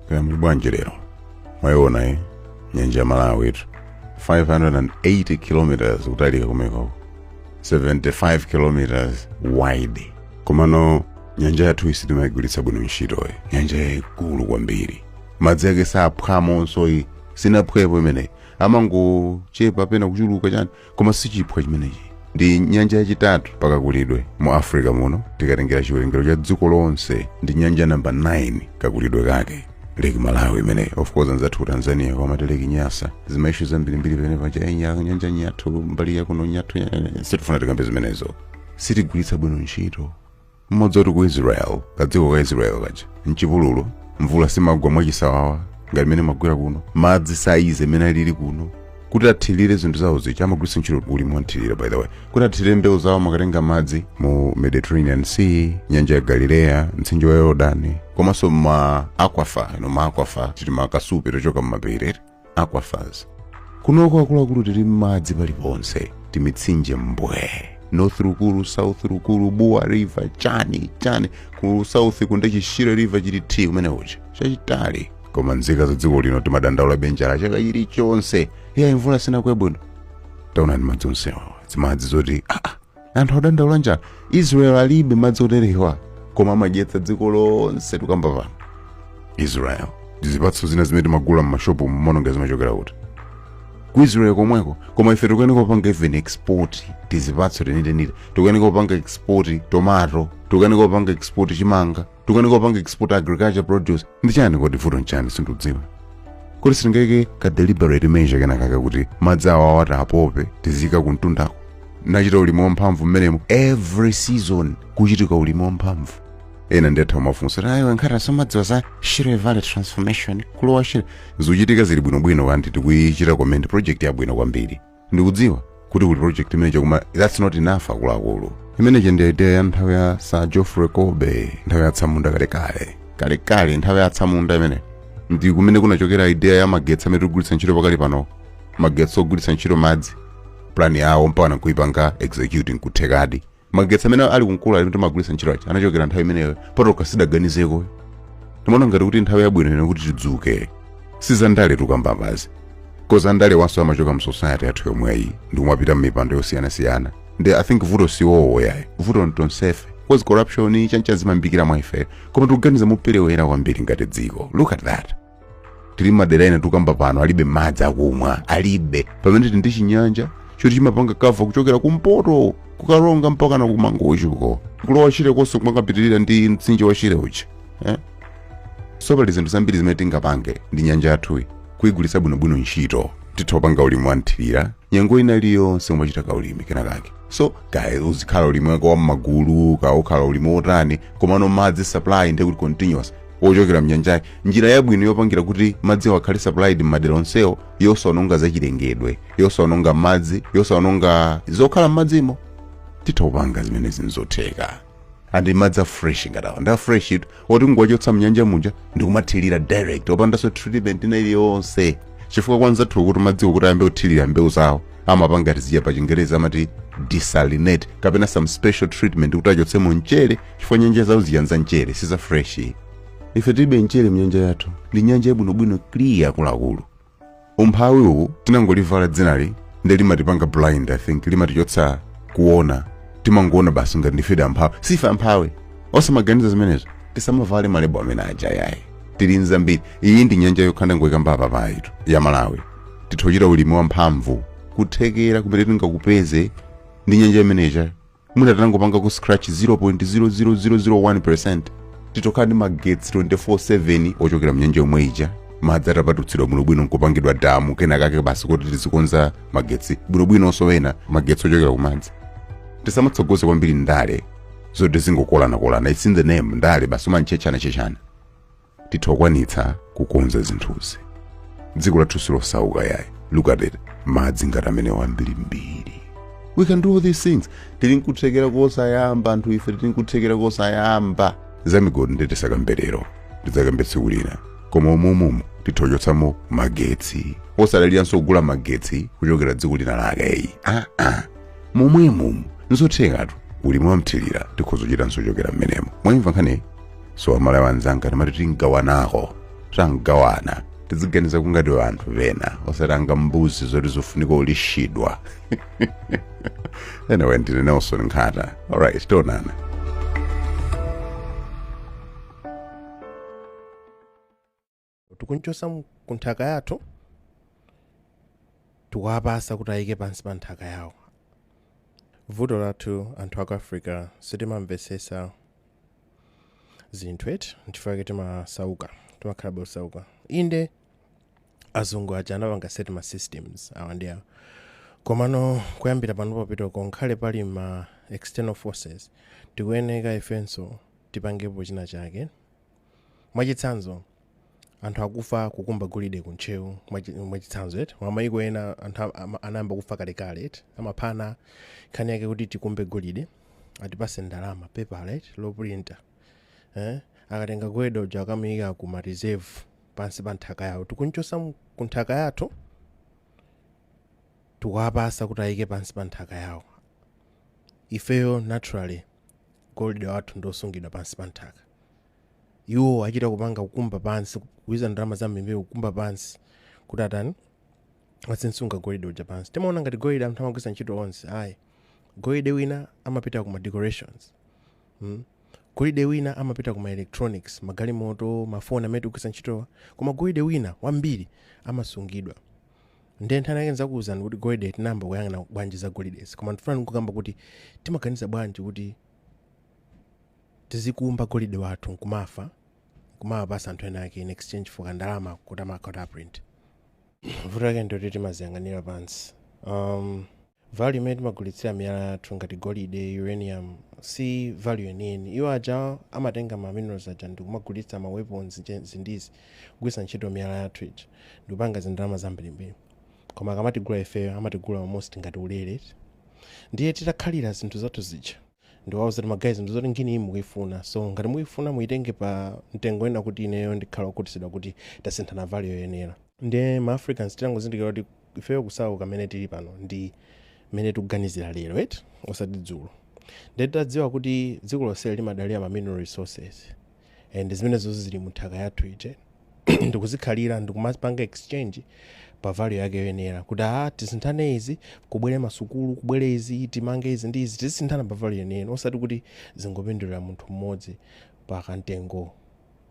kaya mlibwanje lero mwaiona nyanja ya Malawi 580 kilometers kutalika kumeko 75 kilometers wide. Komano nyanja yathu isitimagulitsa bwino ntchito nyanja yaikulu kwambiri. Madzi ake saphwamonso sinaphwepo imene amango chepa pena kuchuluka chani koma sichiphwa chimenechi. Ndi nyanja yachitatu pakakulidwe mu Africa muno tikatengera chiwerengero cha dziko lonse. Ndi nyanja namba 9 kakulidwe kake Lake Malawi imene of course anzathu Tanzania koma Lake Nyasa zimaishu zambirimbiri pene paja nyanja nyathu mbali ya kuno nyathu sitifuna tikambe zimenezo. Sitigulitsa bwino ntchito. Mmodzi woti ku Israel kadziko ka Israel kaja mchipululu mvula simagwa mwachisawawa ngati mene magwera kuno. Madzi saize mene alili kuno kuti athirire zinthu zawo zicha amagulitsa ntchito ulimi wanthirira by the way kuti athirire mbewu zawo makatenga madzi mu Mediterranean Sea, nyanja ya Galilea, mtsinje wa Yordani komanso ma aquafa titi makasupe tochoka mmapiri aquafers. Kunoko akuluakulu tili madzi paliponse timitsinje mbwe. North Rukulu, South Rukulu, Bua River, chani ku South kunde Chishire River chiti umene uchi chachitali. Koma nzika za dziko lino timadandaula benjala chaka chilichonse imvula sina kwebwino. Taona ni madzi onsewa zimadzi zoti anthu adandaula njala. Israel alibe madzi oterewa koma amadyetsa dziko lonse tukamba pano. Israel zipatso zina zimene magula mmashopu mmononga zimachokera kuti ku Israel komweko. Koma ife tukuyeneka kupanga even export tizipatso tenitenite. Tukuyeneka kupanga export tomato, tukuyeneka kupanga export chimanga, tukuyeneka kupanga export agriculture produce. Ndi chani kodi vuto nchani sindidziwa. Kuti singeke ka deliberate measure kenaka kuti madzi awa apope tizika kuntundako. Nachita ulimi wamphamvu mmenemo every season kuchitika ulimi wamphamvu. Ena ndetha mafunso ayo nkhata samadziwa za Shire Valley transformation kulowa Shire zuchitika zili bwinobwino kandi tikuyichita comment project ya bwino kwambiri. Ndikudziwa kuti kuli project imene koma that's not enough akuluakulu. Imene ndi idea ya nthawi ya Sir Geoffrey Kobe, nthawi ya Tsamunda kale nthawi ya Tsamunda imene ndi kumene kunachokera idea ya magetsi amene tikugulitsa ntchito pakali pano. Magetsi ogulitsa ntchito madzi plan yawo mpaka kuipanga executing kuthekadi. Magetsi amene ali kunkula ali magulitsa ntchito achi anachokera nthawi imeneyo potoka sidaganizeko. Timaona ngati kuti nthawi yabwino ine kuti tidzuke. Sizandale tukamba bazi. Koza ndale waso amachoka mu society yathu yomweyi ndi kumapita m'mipando yosiyanasiyana. Ndi I think vuto siwowo yayi vuto ntonsefe cause corruption chanchazima mbikira mwaife koma tuganiza mupelewera kwambiri ngati dziko. Look at that. Tili madera ina tukamba pano alibe madzi akumwa alibe pamene ndi chinyanja choti chimapanga kava kuchokera kumpoto kukalonga mpaka na kumangochi uko kulowa Shire konse kumakapitirira ndi mtsinje wa Shire uchi so pali zinthu zambiri zimene tingapange ndi nyanja yathu kuigulitsa bwinobwino ntchito. Tithopanga ulimi wanthirira nyengo ina iliyonse umachita kaulimi kenakake. So kaya uzikhala ulimi wako wamagulu ukhala ulimi wotani komano madzi supply ndi kuti continuous wochokera mnyanja. Njira yabwino yopangira kuti madzi akhale supplied m'madera onsewo yosaononga zachilengedwe, yosaononga madzi, yosaononga zokhala m'madzimo. Tithopanga zimene zinzotheka andi madzi fresh ngatawa nda fresh it oti ngwachotsa mnyanja munja ndi kumathirira direct opanda so treatment ina iliyonse. Chifukwa kwanza tu kuti madzi kuti ayambe kuthirira mbewu zawo amapanga tiziya pa Chingereza amati desalinate kapena some special treatment kuti achotse mu mchere chifukwa nyanja zawo ziyanza mchere siza fresh. Ife tibe mchere mnyanja yathu ndi nyanja yabwinobwino clear kulakulu. Umphawi uwu tinangolivala dzinali ndi limatipanga blind. I think limatichotsa kuona timangoona basi ngati ndifida amphawi sifa amphawi osamaganiza zimenezo. Tisamavale malebo amene aja yayi tili nzambiri. Iyi ndi nyanja yokhanda ngoyikamba papa itu ya Malawi. Tithochita ulimi wamphamvu kuthekera kumene tingakupeze ndi nyanja imeneja mwina tanangopanga ku scratch 0.00001%. Titokhala ndi magetsi 24/7 ochokera mnyanja yomwe ija. Madzi atapatutsidwa bwinobwino nkupangidwa damu kenakake basi kuti tizikonza magetsi bwinobwinonso wena magetsi ochokera kumadzi. Tisamatsogoze kwambiri ndale zoti zingokolana it's in the name ndale basi umanchechana. Tithokwanitsa kukonza zinthuzi. Dziko lathu silosauka yayi. Look at it. Madzi ngati amene wambirimbiri. We can do all these things. Tili nkuthekera kosayamba anthu ife tili nkuthekera kosayamba. Zamigodi ndete sakamberero. Ndizakambetse kulina. Koma umumu tithochotsamo magetsi. Osalaliranso kugula magetsi kuchokera dziko lina lake. Momwemo nzothekatu ulimi wamthirira tikhozochita nsochokera mmenemo. Mwamva nkhani so amalawi anzanga timati tingawanako tangawana tiziganiza kungati vanthu vena osatanga mbuzi zoti zofunika ulishidwa. Anyway, ndine Nelson Nkhata. Alright, tionana. Tikunchosa kunthaka yathu tikuwapasa kuti ayike pansi pa nthaka yawo. Vuto lathu anthu aku Africa sitimamvesesa zinthu eti nchifukwa timasauka, timakhala osauka. Inde azungu aja anapanga set ma systems awa ndi awa. Komano kuyambira panopo pitoko nkhale pali ma external forces tikuyeneka ifenso tipangepo china chake. Mwachitsanzo anthu akufa kukumba golide kunchewu mwachitsanzo eti mwamayiko ena anthu anayamba kufa kalekale eti amaphana nkhani yake kuti tikumbe golide atipase ndalama paper eti loprinta akatenga golide uja akamuyika ku ma reserve pansi pa nthaka yawo. Tikunchosa kunthaka yathu tikuwapasa kuti ayike pansi pa nthaka yawo. Ifeyo naturally golide wathu ndosungidwa pansi pa nthaka. Iwo achita kupanga kukumba pansi kuiza ndalama za mbewu kukumba pansi kuti atani azinsunga golide uja pansi. Timaona ngati golide anthu amagwisa ntchito onse ayi. Golide wina amapita kuma decorations. Golide wina amapita kuma electronics, magalimoto, mafoni amene tikugwisa ntchito. Koma golide wina wambiri amasungidwa. Ndiye nthani yake nzakuwuzani kuti golide tinamba kuyang'ana bwanji za golidesi. Koma ndifuna kukamba kuti timaganiza bwanji kuti tizikumba golide wathu nkumafa kumawapasa anthu ena ake in exchange for kandalama kuti amakauta print. Vuto lake ndiyoti timaziyang'anira pansi. Value imene timagulitsira miyala yathu ngati golide, uranium si value yeniyeni. Iwo aja amatenga ma minerals aja ndikumagulitsa ma weapons zindizi kugwisa ntchito miyala yathu ija ndikupanga zindalama zambirimbiri. Koma akamatigula ifeyo amatigula almost ngati ulere. Ndiye titakhalira zinthu zathu zija ndiwauza kuti magayi zinthu zoti ngini mukuyifuna, so ngati mukuyifuna muyitenge pa mtengo ena kuti ineyo ndikhala okutisidwa kuti tasinthana value yoyenera. Ndiye ma Africans tilangozindikira kuti ifeyo kusauka kamene tili pano ndi mene tikuganizira lero eti osati dzulo. Ndiye tadziwa kuti dziko lonse limadalira ma mineral resources and zimene zonse zili mu nthaka yathu ije ndikuzikhalira ndikumapanga exchange pa value yake yoyenera kuti tisinthane izi kubwere masukulu kubwere izi timange izi ndi izi tisinthana pa value yoyenera osati kuti zingopindulira munthu mmodzi pa kantengo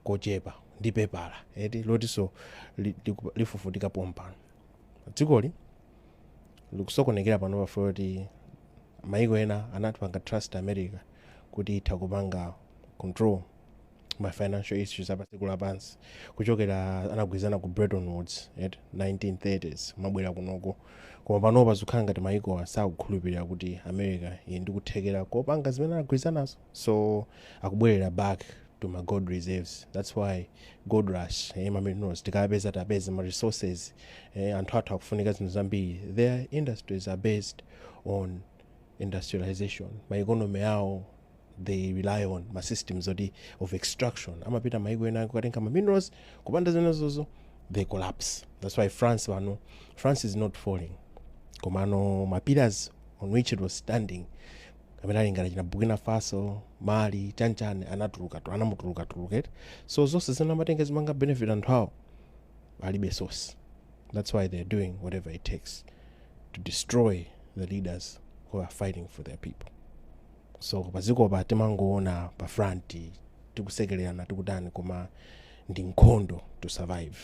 kochepa ndi pepala eti lotiso lifufutika pompano. Dzikoli likusokonekera pano pa kuti mayiko ena anatipanga trust America kuti itha kupanga control my financial issues apa dziko lapansi kuchokera anagwizana ku Bretton Woods at 1930s mabwera kunoko. Koma panopa zikhala ngati mayiko asakukhulupirira kuti America ndikuthekera kopanga zimene anagwizanazo, so akubwerera back to my gold reserves. That's why gold rush ma minerals tikapeza tapeza ma resources anthu athu akufunika zinthu zambiri. Their industries are based on industrialization. My economy yawo they rely on my systems of extraction. Amapita mayiko ena kukatenga ma minerals kupanda zimenezozo they collapse. That's why France is not falling. Komano ma pillars on which it was standing kamene ngati china Burkina Faso, Mali, chanchane anamutuluka. So zonse zinamatenga zimanga benefit anthu awo alibe source. That's why they're doing whatever it takes to destroy the leaders who are fighting for their people. So paziko pa timangoona pa front tikusekererana tikudani koma ndi nkhondo to survive.